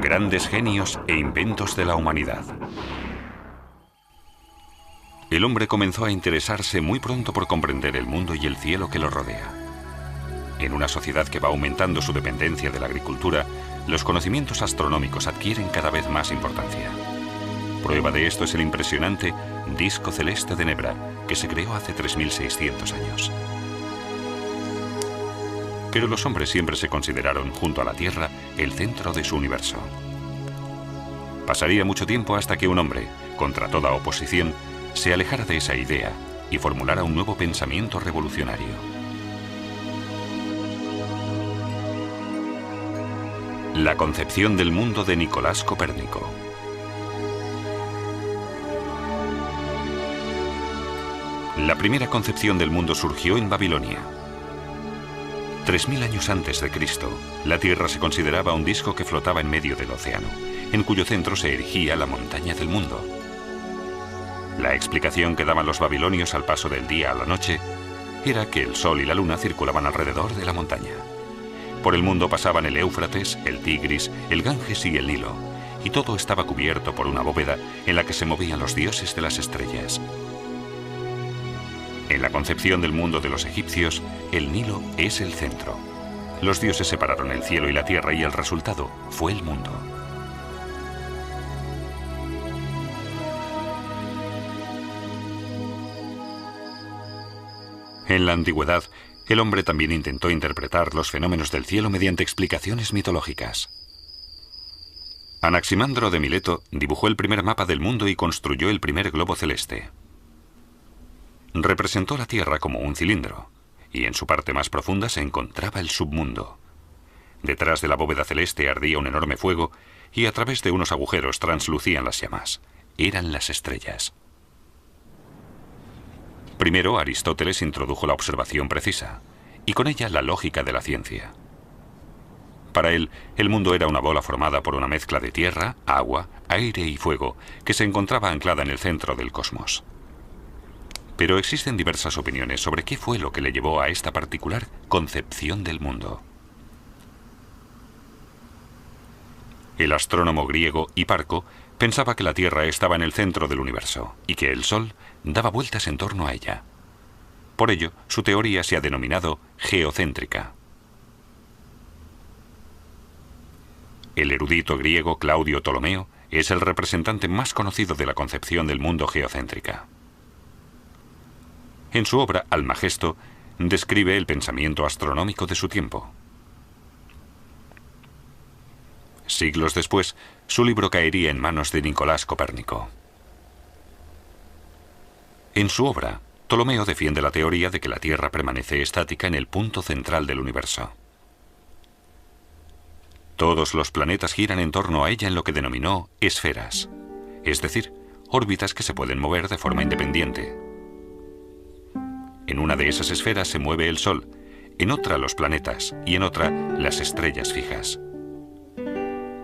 Grandes genios e inventos de la humanidad. El hombre comenzó a interesarse muy pronto por comprender el mundo y el cielo que lo rodea. En una sociedad que va aumentando su dependencia de la agricultura, los conocimientos astronómicos adquieren cada vez más importancia. Prueba de esto es el impresionante disco celeste de Nebra, que se creó hace 3600 años. Pero los hombres siempre se consideraron, junto a la Tierra, el centro de su universo. Pasaría mucho tiempo hasta que un hombre, contra toda oposición, se alejara de esa idea y formulara un nuevo pensamiento revolucionario. La concepción del mundo de Nicolás Copérnico. La primera concepción del mundo surgió en Babilonia. 3000 años antes de Cristo, la Tierra se consideraba un disco que flotaba en medio del océano, en cuyo centro se erigía la montaña del mundo. La explicación que daban los babilonios al paso del día a la noche era que el Sol y la Luna circulaban alrededor de la montaña. Por el mundo pasaban el Éufrates, el Tigris, el Ganges y el Nilo, y todo estaba cubierto por una bóveda en la que se movían los dioses de las estrellas. En la concepción del mundo de los egipcios, el Nilo es el centro. Los dioses separaron el cielo y la tierra y el resultado fue el mundo. En la antigüedad, el hombre también intentó interpretar los fenómenos del cielo mediante explicaciones mitológicas. Anaximandro de Mileto dibujó el primer mapa del mundo y construyó el primer globo celeste. Representó la Tierra como un cilindro, y en su parte más profunda se encontraba el submundo. Detrás de la bóveda celeste ardía un enorme fuego, y a través de unos agujeros translucían las llamas. Eran las estrellas. Primero, Aristóteles introdujo la observación precisa, y con ella la lógica de la ciencia. Para él, el mundo era una bola formada por una mezcla de tierra, agua, aire y fuego, que se encontraba anclada en el centro del cosmos. Pero existen diversas opiniones sobre qué fue lo que le llevó a esta particular concepción del mundo. El astrónomo griego Hiparco pensaba que la Tierra estaba en el centro del universo y que el Sol daba vueltas en torno a ella. Por ello, su teoría se ha denominado geocéntrica. El erudito griego Claudio Ptolomeo es el representante más conocido de la concepción del mundo geocéntrica. En su obra Almagesto describe el pensamiento astronómico de su tiempo. Siglos después, su libro caería en manos de Nicolás Copérnico. En su obra, Ptolomeo defiende la teoría de que la Tierra permanece estática en el punto central del universo. Todos los planetas giran en torno a ella en lo que denominó esferas, es decir, órbitas que se pueden mover de forma independiente. En una de esas esferas se mueve el Sol, en otra los planetas y en otra las estrellas fijas.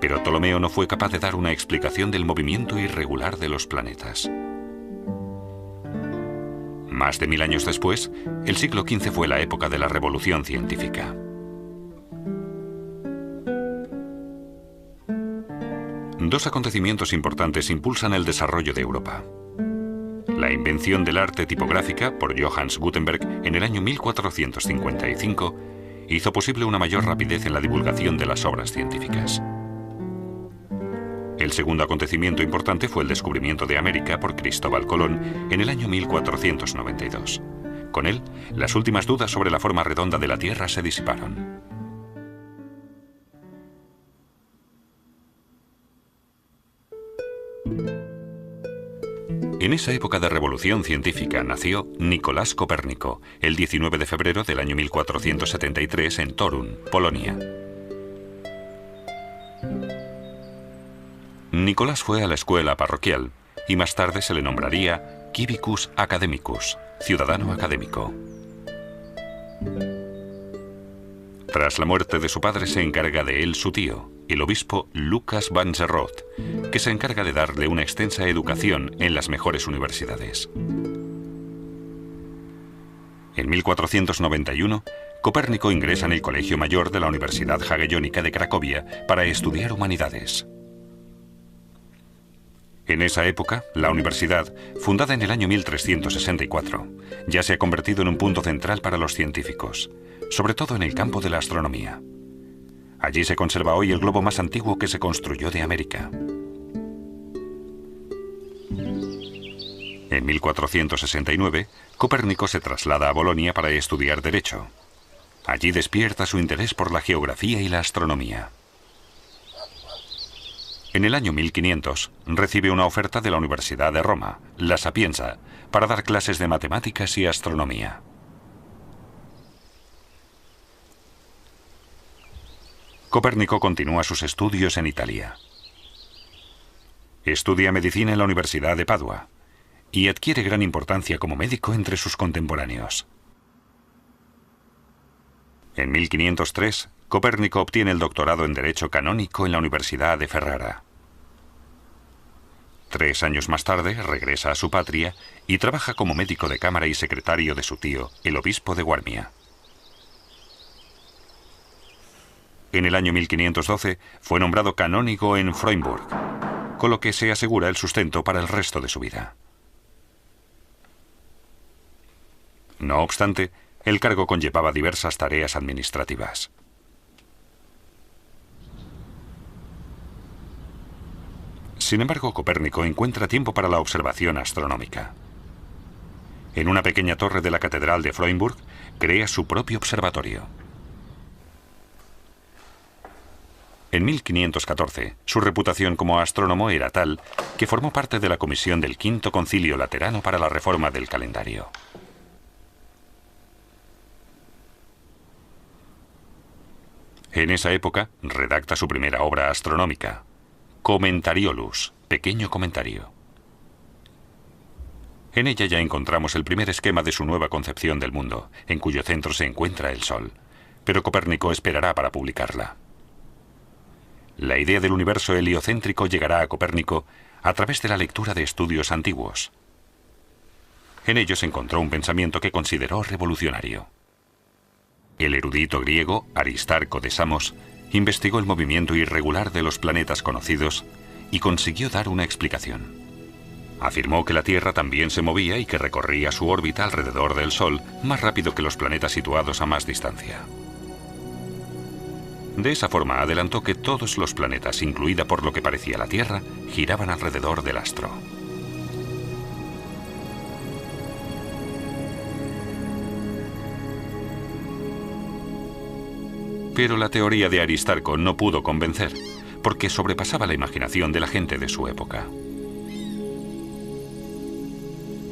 Pero Ptolomeo no fue capaz de dar una explicación del movimiento irregular de los planetas. Más de 1000 años después, el siglo XV fue la época de la revolución científica. Dos acontecimientos importantes impulsan el desarrollo de Europa. La invención del arte tipográfica por Johannes Gutenberg en el año 1455 hizo posible una mayor rapidez en la divulgación de las obras científicas. El segundo acontecimiento importante fue el descubrimiento de América por Cristóbal Colón en el año 1492. Con él, las últimas dudas sobre la forma redonda de la Tierra se disiparon. En esa época de revolución científica nació Nicolás Copérnico, el 19 de febrero del año 1473 en Torun, Polonia. Nicolás fue a la escuela parroquial y más tarde se le nombraría Civicus Academicus, ciudadano académico. Tras la muerte de su padre se encarga de él su tío, el obispo Lucas van der Roth, que se encarga de darle una extensa educación en las mejores universidades. En 1491, Copérnico ingresa en el Colegio Mayor de la Universidad Jagellónica de Cracovia para estudiar humanidades. En esa época, la universidad, fundada en el año 1364, ya se ha convertido en un punto central para los científicos, sobre todo en el campo de la astronomía. Allí se conserva hoy el globo más antiguo que se construyó de América. En 1469, Copérnico se traslada a Bolonia para estudiar Derecho. Allí despierta su interés por la geografía y la astronomía. En el año 1500 recibe una oferta de la Universidad de Roma, La Sapienza, para dar clases de matemáticas y astronomía. Copérnico continúa sus estudios en Italia. Estudia medicina en la Universidad de Padua y adquiere gran importancia como médico entre sus contemporáneos. En 1503, Copérnico obtiene el doctorado en Derecho Canónico en la Universidad de Ferrara. 3 años más tarde regresa a su patria y trabaja como médico de cámara y secretario de su tío, el obispo de Guarmia. En el año 1512 fue nombrado canónigo en Freudenburg, con lo que se asegura el sustento para el resto de su vida. No obstante, el cargo conllevaba diversas tareas administrativas. Sin embargo, Copérnico encuentra tiempo para la observación astronómica. En una pequeña torre de la Catedral de Freudenburg, crea su propio observatorio. En 1514, su reputación como astrónomo era tal que formó parte de la comisión del Quinto Concilio Laterano para la reforma del calendario. En esa época, redacta su primera obra astronómica, Commentariolus, pequeño comentario. En ella ya encontramos el primer esquema de su nueva concepción del mundo, en cuyo centro se encuentra el Sol, pero Copérnico esperará para publicarla. La idea del universo heliocéntrico llegará a Copérnico a través de la lectura de estudios antiguos. En ellos encontró un pensamiento que consideró revolucionario. El erudito griego Aristarco de Samos investigó el movimiento irregular de los planetas conocidos y consiguió dar una explicación. Afirmó que la Tierra también se movía y que recorría su órbita alrededor del Sol más rápido que los planetas situados a más distancia. De esa forma adelantó que todos los planetas, incluida por lo que parecía la Tierra, giraban alrededor del astro. Pero la teoría de Aristarco no pudo convencer, porque sobrepasaba la imaginación de la gente de su época.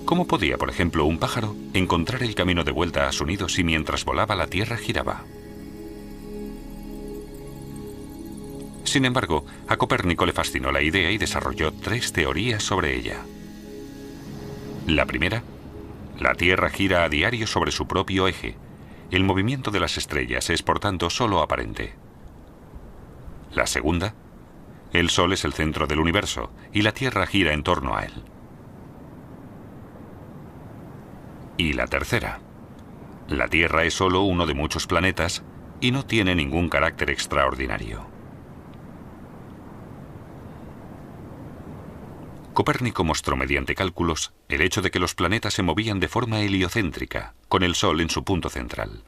¿Cómo podía, por ejemplo, un pájaro encontrar el camino de vuelta a su nido si mientras volaba la Tierra giraba? Sin embargo, a Copérnico le fascinó la idea y desarrolló 3 teorías sobre ella. La primera, la Tierra gira a diario sobre su propio eje. El movimiento de las estrellas es, por tanto, solo aparente. La segunda, el Sol es el centro del universo y la Tierra gira en torno a él. Y la tercera, la Tierra es solo uno de muchos planetas y no tiene ningún carácter extraordinario. Copérnico mostró mediante cálculos el hecho de que los planetas se movían de forma heliocéntrica, con el Sol en su punto central.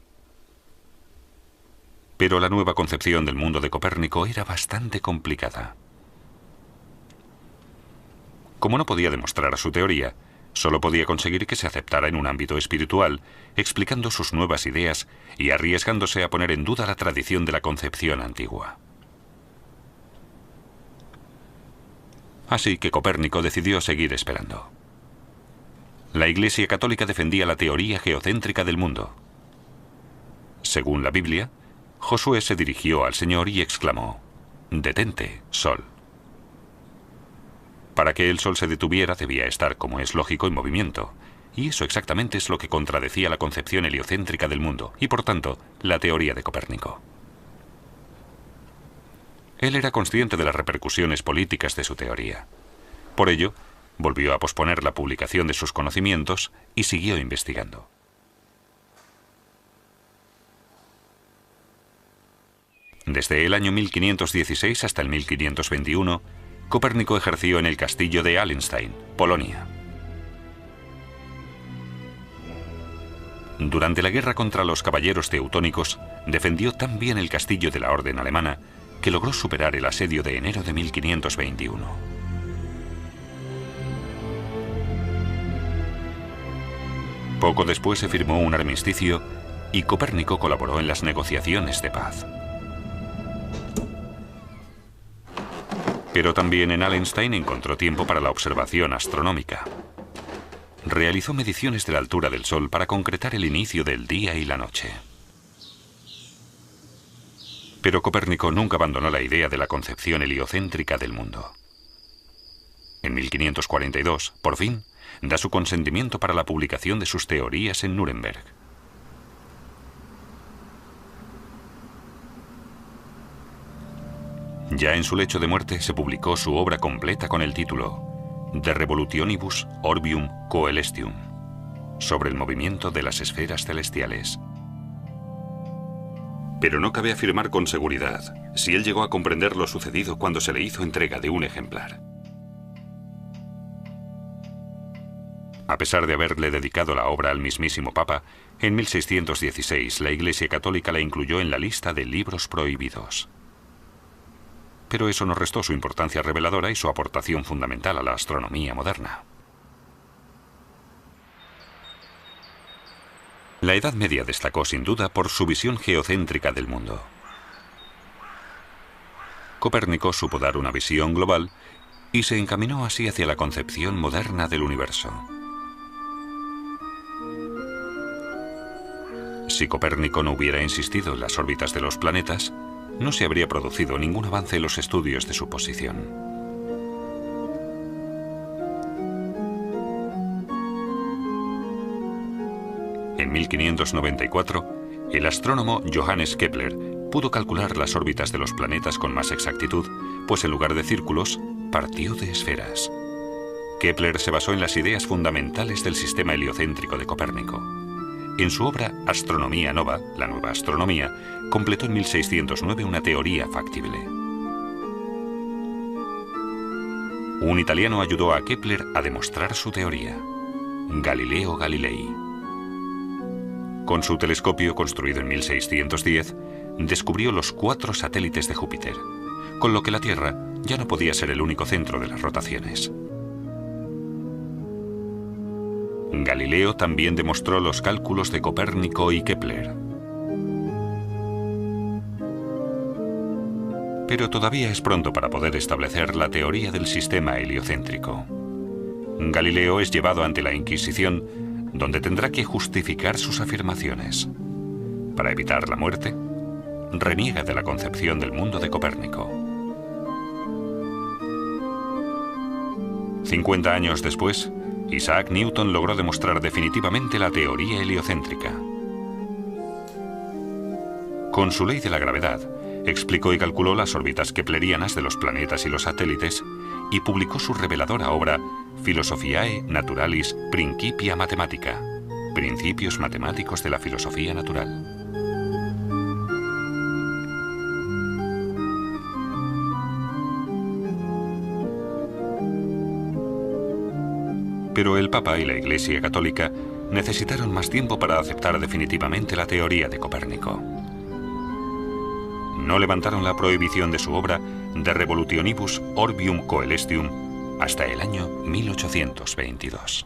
Pero la nueva concepción del mundo de Copérnico era bastante complicada. Como no podía demostrar su teoría, solo podía conseguir que se aceptara en un ámbito espiritual, explicando sus nuevas ideas y arriesgándose a poner en duda la tradición de la concepción antigua. Así que Copérnico decidió seguir esperando. La Iglesia Católica defendía la teoría geocéntrica del mundo. Según la Biblia, Josué se dirigió al Señor y exclamó: «Detente, Sol». Para que el Sol se detuviera debía estar, como es lógico, en movimiento, y eso exactamente es lo que contradecía la concepción heliocéntrica del mundo y, por tanto, la teoría de Copérnico. Él era consciente de las repercusiones políticas de su teoría. Por ello, volvió a posponer la publicación de sus conocimientos y siguió investigando. Desde el año 1516 hasta el 1521, Copérnico ejerció en el castillo de Allenstein, Polonia. Durante la guerra contra los caballeros teutónicos, defendió tan bien el castillo de la Orden Alemana que logró superar el asedio de enero de 1521. Poco después se firmó un armisticio y Copérnico colaboró en las negociaciones de paz. Pero también en Allenstein encontró tiempo para la observación astronómica. Realizó mediciones de la altura del Sol para concretar el inicio del día y la noche. Pero Copérnico nunca abandonó la idea de la concepción heliocéntrica del mundo. En 1542, por fin, da su consentimiento para la publicación de sus teorías en Nuremberg. Ya en su lecho de muerte se publicó su obra completa con el título De Revolutionibus Orbium Coelestium, sobre el movimiento de las esferas celestiales. Pero no cabe afirmar con seguridad si él llegó a comprender lo sucedido cuando se le hizo entrega de un ejemplar. A pesar de haberle dedicado la obra al mismísimo Papa, en 1616 la Iglesia Católica la incluyó en la lista de libros prohibidos. Pero eso no restó su importancia reveladora y su aportación fundamental a la astronomía moderna. La Edad Media destacó sin duda por su visión geocéntrica del mundo. Copérnico supo dar una visión global y se encaminó así hacia la concepción moderna del universo. Si Copérnico no hubiera insistido en las órbitas de los planetas, no se habría producido ningún avance en los estudios de su posición. En 1594, el astrónomo Johannes Kepler pudo calcular las órbitas de los planetas con más exactitud, pues en lugar de círculos, partió de esferas. Kepler se basó en las ideas fundamentales del sistema heliocéntrico de Copérnico. En su obra Astronomía Nova, la nueva astronomía, completó en 1609 una teoría factible. Un italiano ayudó a Kepler a demostrar su teoría, Galileo Galilei. Con su telescopio, construido en 1610, descubrió los 4 satélites de Júpiter, con lo que la Tierra ya no podía ser el único centro de las rotaciones. Galileo también demostró los cálculos de Copérnico y Kepler. Pero todavía es pronto para poder establecer la teoría del sistema heliocéntrico. Galileo es llevado ante la Inquisición, donde tendrá que justificar sus afirmaciones. Para evitar la muerte, reniega de la concepción del mundo de Copérnico. 50 años después, Isaac Newton logró demostrar definitivamente la teoría heliocéntrica. Con su ley de la gravedad, explicó y calculó las órbitas keplerianas de los planetas y los satélites y publicó su reveladora obra Philosophiae Naturalis Principia Mathematica, Principios Matemáticos de la Filosofía Natural. Pero el Papa y la Iglesia Católica necesitaron más tiempo para aceptar definitivamente la teoría de Copérnico. No levantaron la prohibición de su obra De Revolutionibus Orbium Coelestium hasta el año 1822.